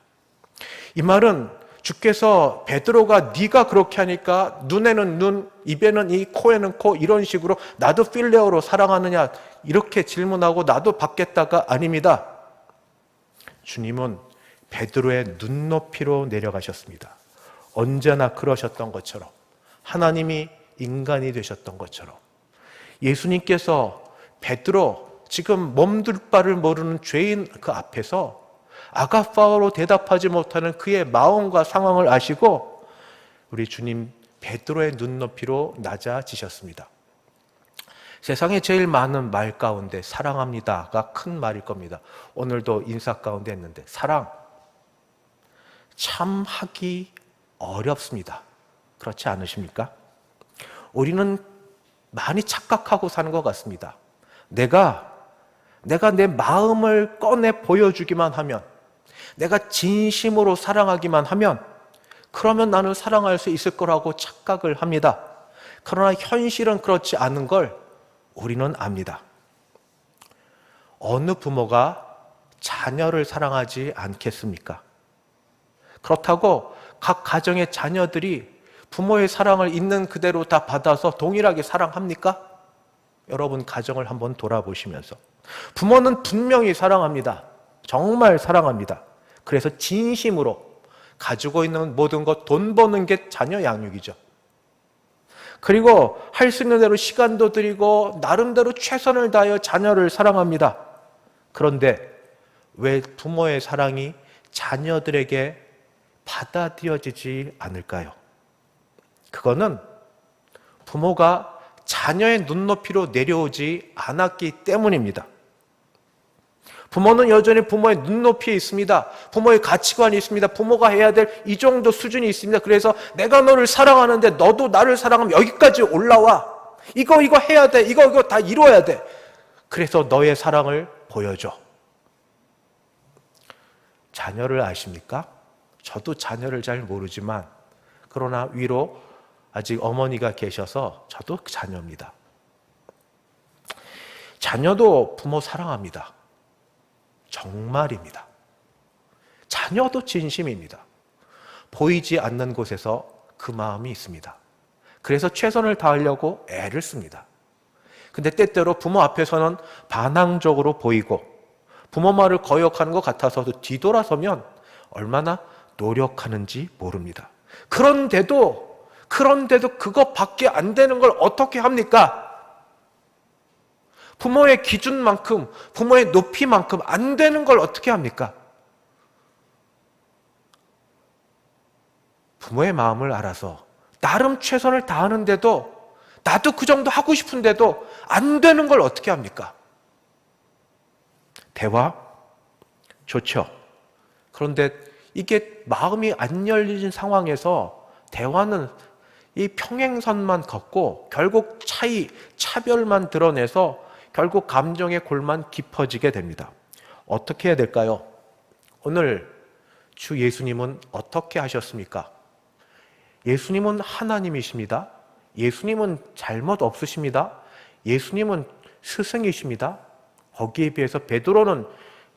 이 말은 주께서 베드로가 네가 그렇게 하니까 눈에는 눈, 입에는 입, 코에는 코, 이런 식으로 나도 필레오로 사랑하느냐 이렇게 질문하고 나도 받겠다가 아닙니다. 주님은 베드로의 눈높이로 내려가셨습니다. 언제나 그러셨던 것처럼, 하나님이 인간이 되셨던 것처럼 예수님께서 베드로, 지금 몸둘 바를 모르는 죄인 그 앞에서 아가파오로 대답하지 못하는 그의 마음과 상황을 아시고 우리 주님 베드로의 눈높이로 낮아지셨습니다. 세상에 제일 많은 말 가운데 사랑합니다가 큰 말일 겁니다. 오늘도 인사 가운데 했는데 사랑 참 하기 어렵습니다. 그렇지 않으십니까? 우리는 많이 착각하고 사는 것 같습니다. 내가 내 마음을 꺼내 보여주기만 하면, 내가 진심으로 사랑하기만 하면 그러면 나는 사랑할 수 있을 거라고 착각을 합니다. 그러나 현실은 그렇지 않은 걸 우리는 압니다. 어느 부모가 자녀를 사랑하지 않겠습니까? 그렇다고 각 가정의 자녀들이 부모의 사랑을 있는 그대로 다 받아서 동일하게 사랑합니까? 여러분 가정을 한번 돌아보시면서 부모는 분명히 사랑합니다. 정말 사랑합니다. 그래서 진심으로 가지고 있는 모든 것, 돈 버는 게 자녀 양육이죠. 그리고 할 수 있는 대로 시간도 드리고 나름대로 최선을 다하여 자녀를 사랑합니다. 그런데 왜 부모의 사랑이 자녀들에게 받아들여지지 않을까요? 그거는 부모가 자녀의 눈높이로 내려오지 않았기 때문입니다. 부모는 여전히 부모의 눈높이에 있습니다. 부모의 가치관이 있습니다. 부모가 해야 될 이 정도 수준이 있습니다. 그래서 내가 너를 사랑하는데 너도 나를 사랑하면 여기까지 올라와. 이거 해야 돼. 이거 다 이루어야 돼. 그래서 너의 사랑을 보여줘. 자녀를 아십니까? 저도 자녀를 잘 모르지만 그러나 위로 아직 어머니가 계셔서 저도 자녀입니다. 자녀도 부모 사랑합니다. 정말입니다. 자녀도 진심입니다. 보이지 않는 곳에서 그 마음이 있습니다. 그래서 최선을 다하려고 애를 씁니다. 근데 때때로 부모 앞에서는 반항적으로 보이고 부모 말을 거역하는 것 같아서도 뒤돌아서면 얼마나 노력하는지 모릅니다. 그런데도 그것밖에 안 되는 걸 어떻게 합니까? 부모의 기준만큼, 부모의 높이만큼 안 되는 걸 어떻게 합니까? 부모의 마음을 알아서 나름 최선을 다하는데도 나도 그 정도 하고 싶은데도 안 되는 걸 어떻게 합니까? 대화? 좋죠. 그런데 이게 마음이 안 열리는 상황에서 대화는 이 평행선만 걷고 결국 차별만 드러내서 결국 감정의 골만 깊어지게 됩니다. 어떻게 해야 될까요? 오늘 주 예수님은 어떻게 하셨습니까? 예수님은 하나님이십니다. 예수님은 잘못 없으십니다. 예수님은 스승이십니다. 거기에 비해서 베드로는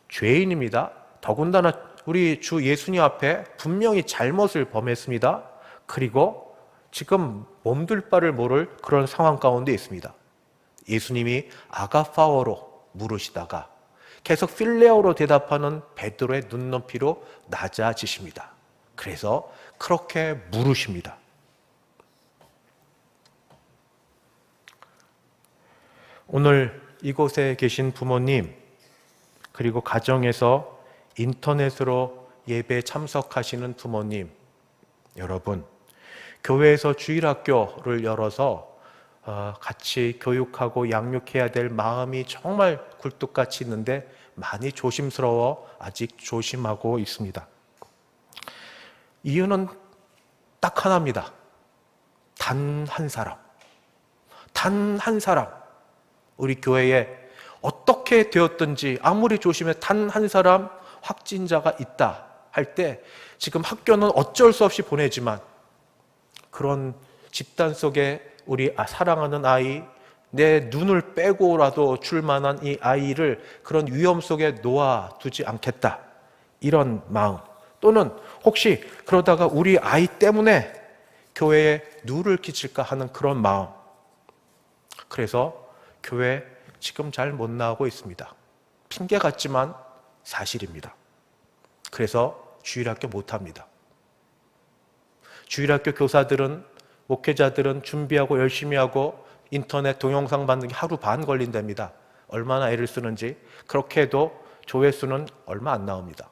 죄인입니다. 더군다나 우리 주 예수님 앞에 분명히 잘못을 범했습니다. 그리고 지금 몸둘 바를 모를 그런 상황 가운데 있습니다. 예수님이 아가파어로 물으시다가 계속 필레어로 대답하는 베드로의 눈높이로 낮아지십니다. 그래서 그렇게 물으십니다. 오늘 이곳에 계신 부모님, 그리고 가정에서 인터넷으로 예배 참석하시는 부모님, 여러분, 교회에서 주일학교를 열어서 같이 교육하고 양육해야 될 마음이 정말 굴뚝같이 있는데 많이 조심스러워 아직 조심하고 있습니다. 이유는 딱 하나입니다. 단 한 사람. 단 한 사람. 우리 교회에 어떻게 되었든지 아무리 조심해 단 한 사람 확진자가 있다 할 때 지금 학교는 어쩔 수 없이 보내지만 그런 집단 속에 우리 사랑하는 아이, 내 눈을 빼고라도 줄 만한 이 아이를 그런 위험 속에 놓아두지 않겠다. 이런 마음. 또는 혹시 그러다가 우리 아이 때문에 교회에 누를 끼칠까 하는 그런 마음. 그래서 교회 지금 잘 못 나오고 있습니다. 핑계 같지만 사실입니다. 그래서 주일학교 못합니다. 주일학교 교사들은, 목회자들은 준비하고 열심히 하고 인터넷 동영상 만드는 게 하루 반 걸린답니다. 얼마나 애를 쓰는지. 그렇게 해도 조회수는 얼마 안 나옵니다.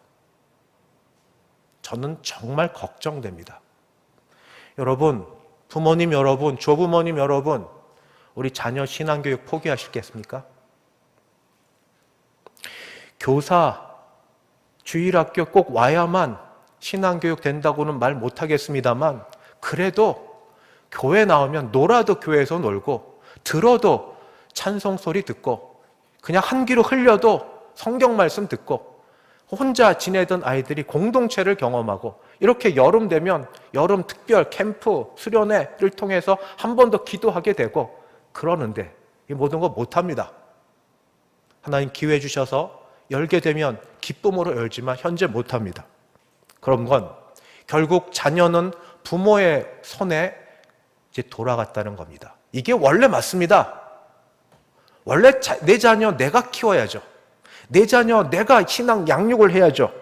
저는 정말 걱정됩니다. 여러분, 부모님 여러분, 조부모님 여러분, 우리 자녀 신앙교육 포기하시겠습니까? 교사, 주일학교 꼭 와야만 신앙교육 된다고는 말 못하겠습니다만 그래도 교회 나오면 놀아도 교회에서 놀고 들어도 찬송 소리 듣고 그냥 한 귀로 흘려도 성경 말씀 듣고 혼자 지내던 아이들이 공동체를 경험하고 이렇게 여름 되면 여름 특별 캠프 수련회를 통해서 한 번 더 기도하게 되고 그러는데 이 모든 거 못합니다. 하나님 기회 주셔서 열게 되면 기쁨으로 열지만 현재 못합니다. 그런 건 결국 자녀는 부모의 손에 이제 돌아갔다는 겁니다. 이게 원래 맞습니다. 원래 내 자녀 내가 키워야죠. 내 자녀 내가 신앙 양육을 해야죠.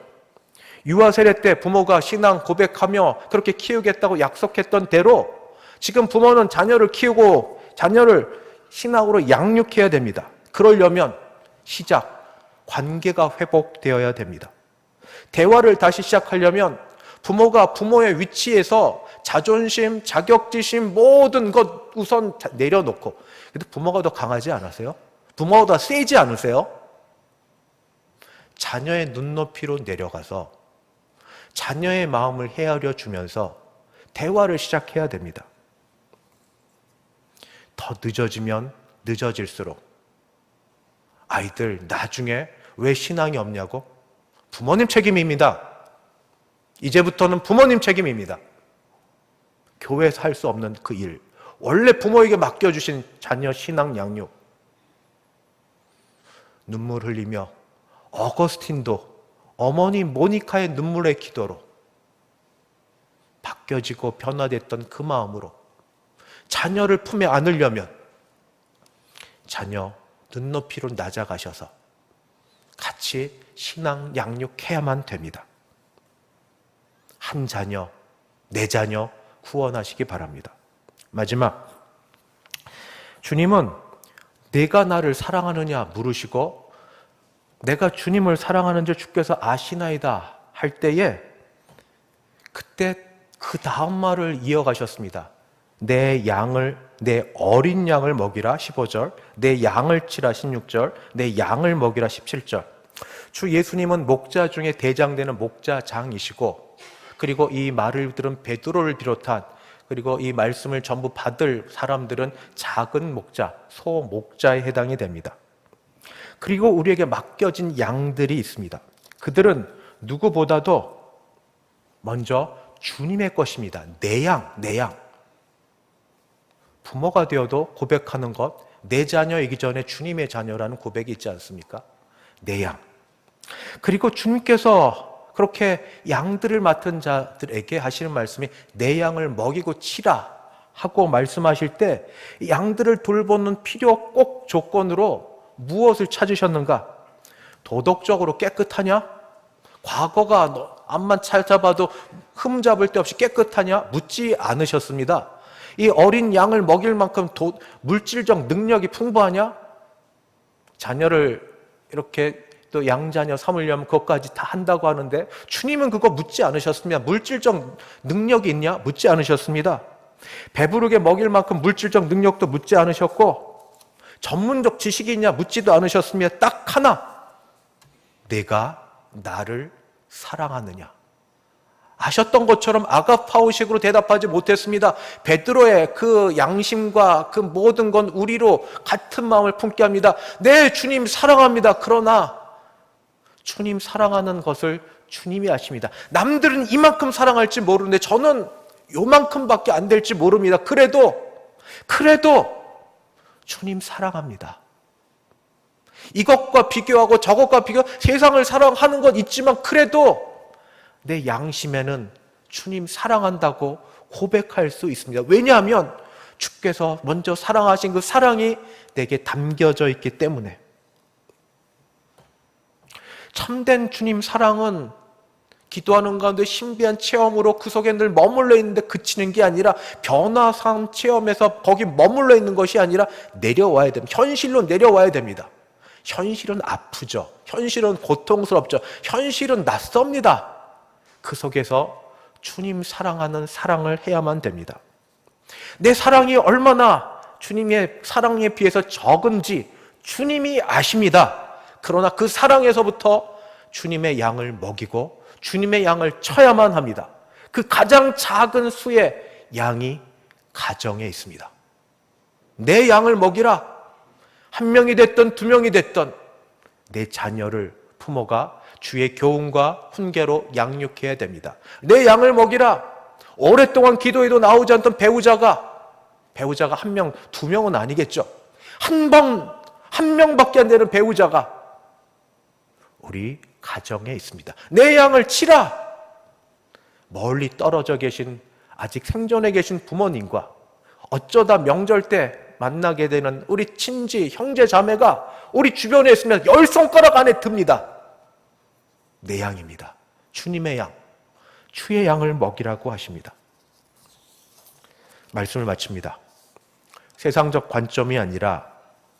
유아 세례 때 부모가 신앙 고백하며 그렇게 키우겠다고 약속했던 대로 지금 부모는 자녀를 키우고 자녀를 신앙으로 양육해야 됩니다. 그러려면 시작, 관계가 회복되어야 됩니다. 대화를 다시 시작하려면 부모가 부모의 위치에서 자존심, 자격지심 모든 것 우선 내려놓고. 근데 부모가 더 강하지 않으세요? 부모가 더 세지 않으세요? 자녀의 눈높이로 내려가서 자녀의 마음을 헤아려 주면서 대화를 시작해야 됩니다. 더 늦어지면 늦어질수록 아이들 나중에 왜 신앙이 없냐고 부모님 책임입니다. 이제부터는 부모님 책임입니다. 교회에서 할 수 없는 그 일, 원래 부모에게 맡겨주신 자녀 신앙 양육. 눈물 흘리며 어거스틴도 어머니 모니카의 눈물의 기도로 바뀌어지고 변화됐던 그 마음으로 자녀를 품에 안으려면 자녀 눈높이로 낮아가셔서 같이 신앙 양육해야만 됩니다. 한 자녀, 내 자녀 구원하시기 바랍니다. 마지막, 주님은 내가 나를 사랑하느냐 물으시고 내가 주님을 사랑하는지 주께서 아시나이다 할 때에 그때 그 다음 말을 이어가셨습니다. 내 어린 양을 먹이라 15절, 내 양을 치라 16절, 내 양을 먹이라 17절. 주 예수님은 목자 중에 대장되는 목자장이시고, 그리고 이 말을 들은 베드로를 비롯한, 그리고 이 말씀을 전부 받을 사람들은 작은 목자, 소목자에 해당이 됩니다. 그리고 우리에게 맡겨진 양들이 있습니다. 그들은 누구보다도 먼저 주님의 것입니다. 내 양. 부모가 되어도 고백하는 것, 내 자녀이기 전에 주님의 자녀라는 고백이 있지 않습니까? 내 양. 그리고 주님께서 그렇게 양들을 맡은 자들에게 하시는 말씀이 내 양을 먹이고 치라 하고 말씀하실 때 양들을 돌보는 필요 꼭 조건으로 무엇을 찾으셨는가? 도덕적으로 깨끗하냐? 과거가 앞만 찾아봐도 흠잡을 데 없이 깨끗하냐? 묻지 않으셨습니다. 이 어린 양을 먹일 만큼 물질적 능력이 풍부하냐? 자녀를 이렇게 또 양자녀 삼으려면 그것까지 다 한다고 하는데 주님은 그거 묻지 않으셨습니다. 물질적 능력이 있냐? 묻지 않으셨습니다. 배부르게 먹일 만큼 물질적 능력도 묻지 않으셨고 전문적 지식이 있냐? 묻지도 않으셨습니다. 딱 하나, 내가 나를 사랑하느냐? 아셨던 것처럼 아가파오식으로 대답하지 못했습니다. 베드로의 그 양심과 그 모든 건 우리로 같은 마음을 품게 합니다. 네, 주님 사랑합니다. 그러나 주님 사랑하는 것을 주님이 아십니다. 남들은 이만큼 사랑할지 모르는데 저는 요만큼밖에 안 될지 모릅니다. 그래도 주님 사랑합니다. 이것과 비교하고 저것과 비교, 세상을 사랑하는 것 있지만 그래도 내 양심에는 주님 사랑한다고 고백할 수 있습니다. 왜냐하면 주께서 먼저 사랑하신 그 사랑이 내게 담겨져 있기 때문에. 참된 주님 사랑은 기도하는 가운데 신비한 체험으로 그 속에 늘 머물러 있는데 그치는 게 아니라 변화상 체험에서 거기 머물러 있는 것이 아니라 내려와야 됩니다. 현실로 내려와야 됩니다. 현실은 아프죠. 현실은 고통스럽죠. 현실은 낯섭니다. 그 속에서 주님 사랑하는 사랑을 해야만 됩니다. 내 사랑이 얼마나 주님의 사랑에 비해서 적은지 주님이 아십니다. 그러나 그 사랑에서부터 주님의 양을 먹이고 주님의 양을 쳐야만 합니다. 그 가장 작은 수의 양이 가정에 있습니다. 내 양을 먹이라. 한 명이 됐든 두 명이 됐든 내 자녀를 부모가 주의 교훈과 훈계로 양육해야 됩니다. 내 양을 먹이라. 오랫동안 기도해도 나오지 않던 배우자가 한 명, 두 명은 아니겠죠. 한 명밖에 안 되는 배우자가 우리 가정에 있습니다. 내 양을 치라. 멀리 떨어져 계신 아직 생존해 계신 부모님과 어쩌다 명절 때 만나게 되는 우리 친지, 형제, 자매가 우리 주변에 있으면 10손가락 안에 듭니다. 내 양입니다. 주님의 양, 주의 양을 먹이라고 하십니다. 말씀을 마칩니다. 세상적 관점이 아니라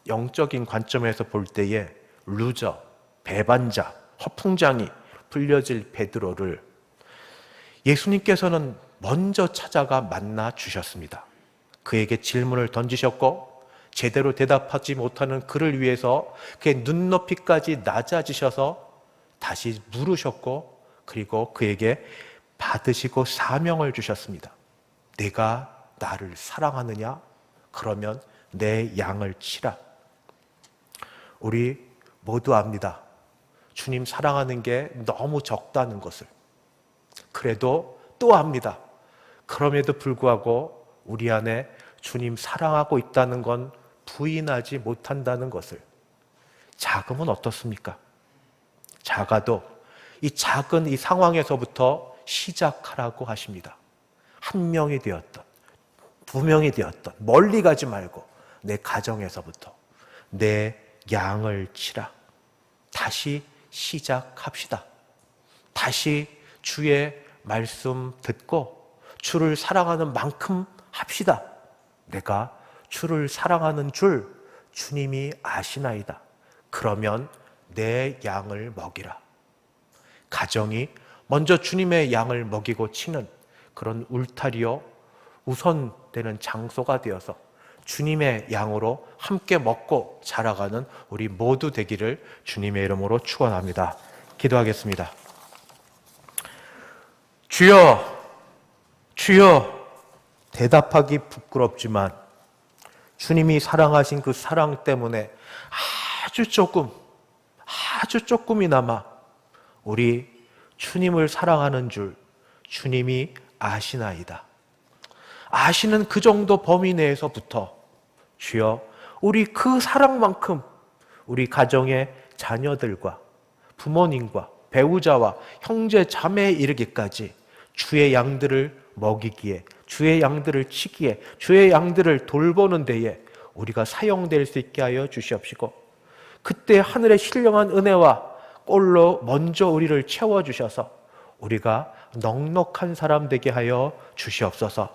영적인 관점에서 볼 때에 루저, 배반자, 허풍장이 불려질 베드로를 예수님께서는 먼저 찾아가 만나 주셨습니다. 그에게 질문을 던지셨고 제대로 대답하지 못하는 그를 위해서 그의 눈높이까지 낮아지셔서 다시 물으셨고 그리고 그에게 받으시고 사명을 주셨습니다. 내가 나를 사랑하느냐? 그러면 내 양을 치라. 우리 모두 압니다. 주님 사랑하는 게 너무 적다는 것을. 그래도 또 합니다. 그럼에도 불구하고 우리 안에 주님 사랑하고 있다는 건 부인하지 못한다는 것을. 작으면 어떻습니까? 작아도 이 작은 이 상황에서부터 시작하라고 하십니다. 한 명이 되었던, 두 명이 되었던, 멀리 가지 말고 내 가정에서부터 내 양을 치라. 다시 시작합시다. 다시 주의 말씀 듣고 주를 사랑하는 만큼 합시다. 내가 주를 사랑하는 줄 주님이 아시나이다. 그러면 내 양을 먹이라. 가정이 먼저 주님의 양을 먹이고 치는 그런 울타리요 우선되는 장소가 되어서 주님의 양으로 함께 먹고 자라가는 우리 모두 되기를 주님의 이름으로 축원합니다. 기도하겠습니다. 주여, 주여, 대답하기 부끄럽지만 주님이 사랑하신 그 사랑 때문에 아주 조금이나마 우리 주님을 사랑하는 줄 주님이 아시나이다. 아시는 그 정도 범위 내에서부터 주여, 우리 그 사랑만큼 우리 가정의 자녀들과 부모님과 배우자와 형제 자매에 이르기까지 주의 양들을 먹이기에, 주의 양들을 치기에, 주의 양들을 돌보는 데에 우리가 사용될 수 있게 하여 주시옵시고, 그때 하늘의 신령한 은혜와 꼴로 먼저 우리를 채워주셔서 우리가 넉넉한 사람 되게 하여 주시옵소서.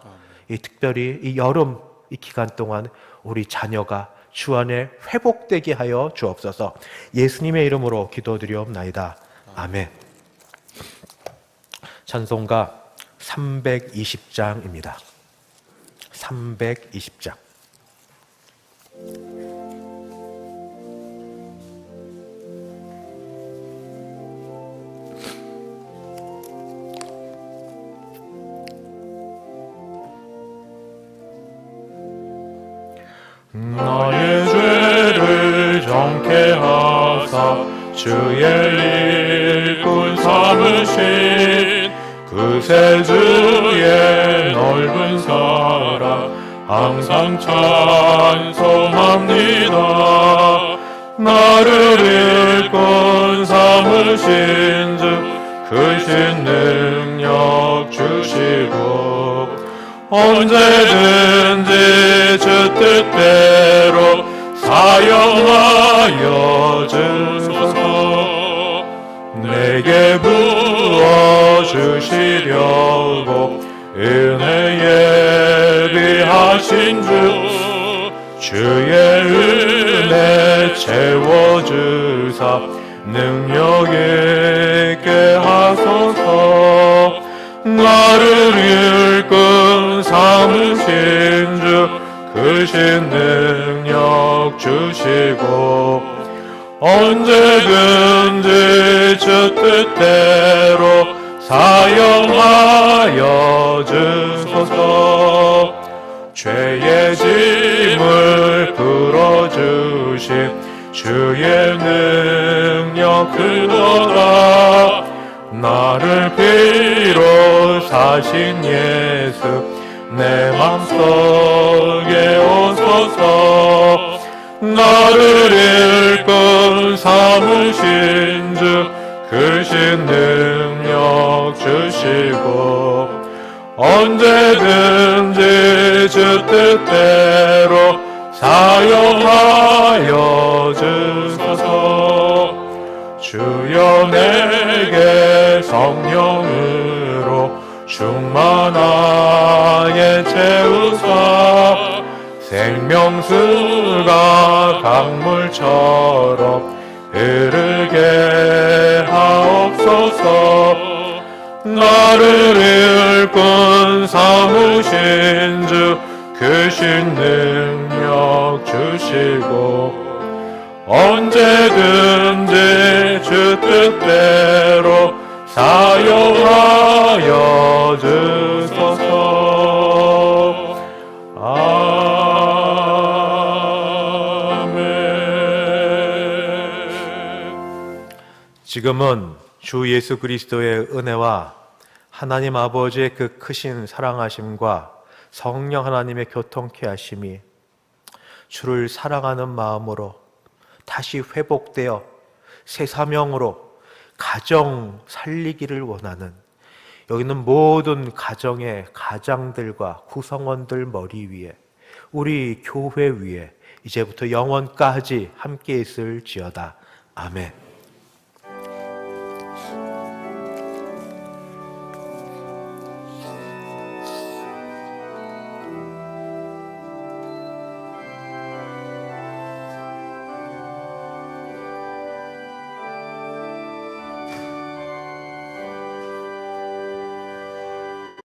이 특별히 이 여름 이 기간 동안 우리 자녀가 주 안에 회복되게 하여 주옵소서. 예수님의 이름으로 기도드리옵나이다. 아멘. 찬송가 320장입니다. 320장. 나의 죄를 정케 하사 주의 일꾼 삼으신 그 세주의 넓은 사랑 항상 찬송합니다. 나를 일꾼 삼으신 주 크신 능력 주시고 언제든지 주 뜻대로 사용하여 주소서. 내게 부어주시려고 은혜 예비하신 주 주의 은혜 채워주사 능력 있게 하소서. 나를 일꾼 삼으신 주 크신 능력 주시고 언제든지 주 뜻대로 사용하여 주소서. 죄의 짐을 풀어주신 주의 능력 크도다. 나를 피로 사신 예수 내 맘속에 오소서. 나를 일꾼 삼으신 주 크신 능력 주시고 언제든지 주 뜻대로 사용하여 주소서. 주여 내게 성령으로 충만하게 채우사 생명수가 강물처럼 흐르게 하옵소서. 나를 일꾼 삼으신 주 크신 능력 주시고 언제든지 주 뜻대로 사용하여 주소서. 아멘. 지금은 주 예수 그리스도의 은혜와 하나님 아버지의 그 크신 사랑하심과 성령 하나님의 교통케 하심이 주를 사랑하는 마음으로 다시 회복되어 새 사명으로 가정 살리기를 원하는 여기는 모든 가정의 가장들과 구성원들 머리 위에 우리 교회 위에 이제부터 영원까지 함께 있을지어다. 아멘.